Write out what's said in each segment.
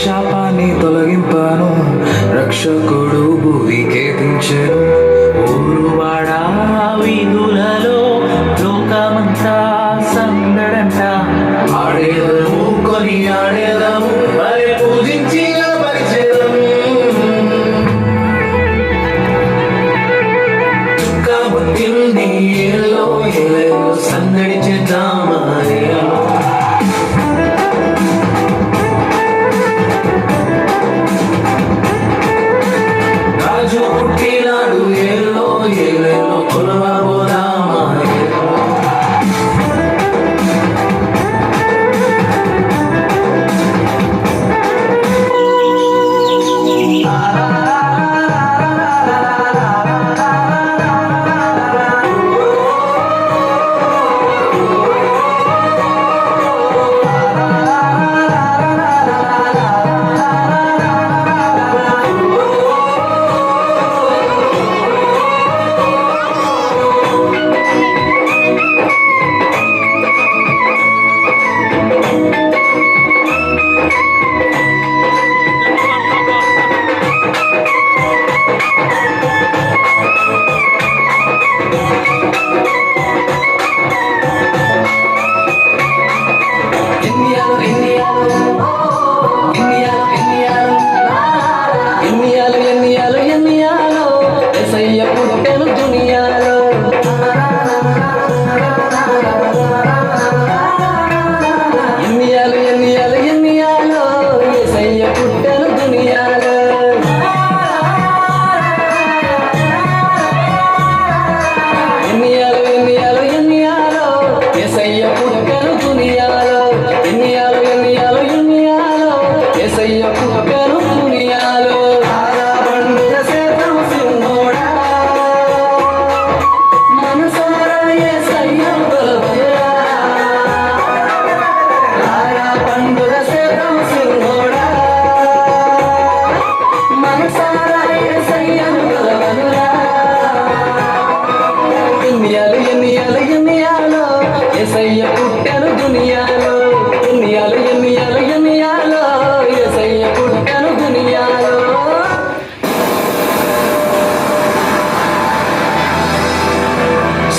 శాపాన్ని తొలగింపాను, రక్షకుడు భూమికే దించెను. ఊరువాడ వీధులలో లోకమంతా సందడంట. ఆడేదము కొని ఆడేదము మరి పూజించి పరిచయము. చుక్కబుట్టింది ఏలో ఏలో సందడి చేద్దామా రాజు పుట్టినాడు ఏలో ఏలేలో కొలవబోదామా.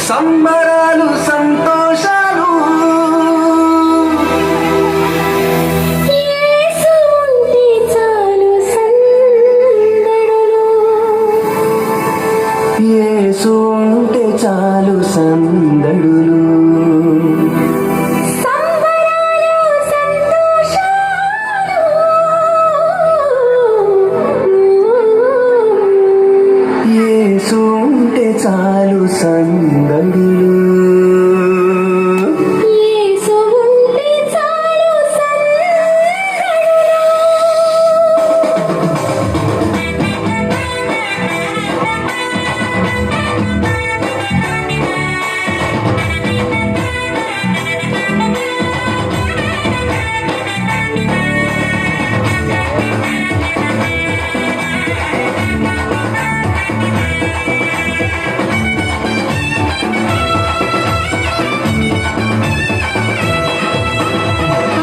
సంబరాలు సంతోషాలు యేసు ఉంటే చాలు సందడులు. యేసు ఉంటే చాలు సందడులు. సంబరాలు సంతోషాలు యేసు ఉంటే చాలు సందడులు. యేసు ఉంటే చాలు సందడులు.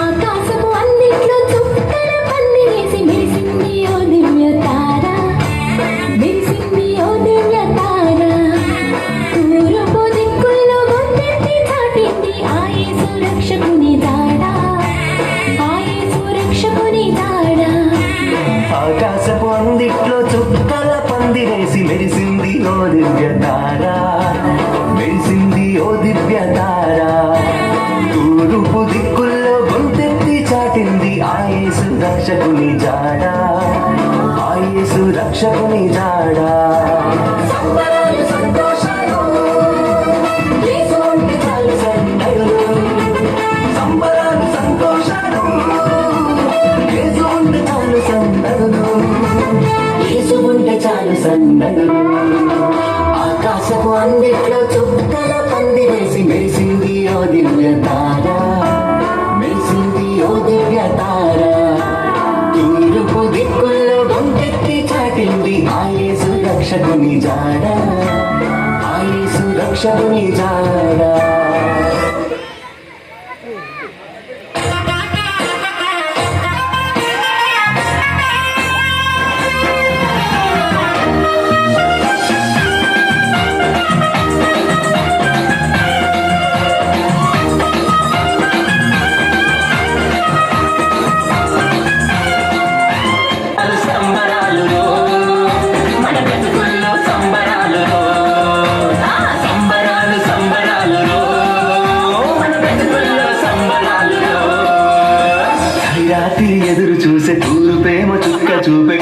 ఆకాశపు అందిట్లో చుక్కల పందిరేసి మెరిసింది ఓ దివ్య తార, మెరిసింది ఓ దివ్య తార. తూర్పు దిక్కుల్లో గొంతెత్తి చాటింది ఆ యేసు రక్షకుని జాడ, ఆ యేసు రక్షకుని జాడ. ఆకాశపు అందిట్లో చుక్కల పందిరేసి మెరిసింది ఓ దివ్య తార, మెరిసింది ఓ దివ్య తార. తూర్పు దిక్కుల్లో గొంతెత్తి చాటింది ఆ యేసు రక్షకుని జాడ, ఆ యేసు రక్షకుని జాడ. సంబరాలు సంతోషాలు యేసు ఉంటే చాలు సందడులు. సంబరాలు సంతోషాలు యేసు ఉంటే చాలు సందడులు. యేసు ఉంటే చాలు సందడులు. ఆకాశపు అందిట్లో చుక్కల పందిరేసి మెరిసింది ఓ దివ్య తార, మెరిసింది ఓ దివ్య తార. తూర్పు దిక్కుల్లో గొంతెత్తి చాటింది ఆ యేసు రక్షకుని జాడ, ఆ యేసు రక్షకుని జాడ. రాత్రి ఎదురు చూసే తూరు ప్రేమ చుక్క చూపే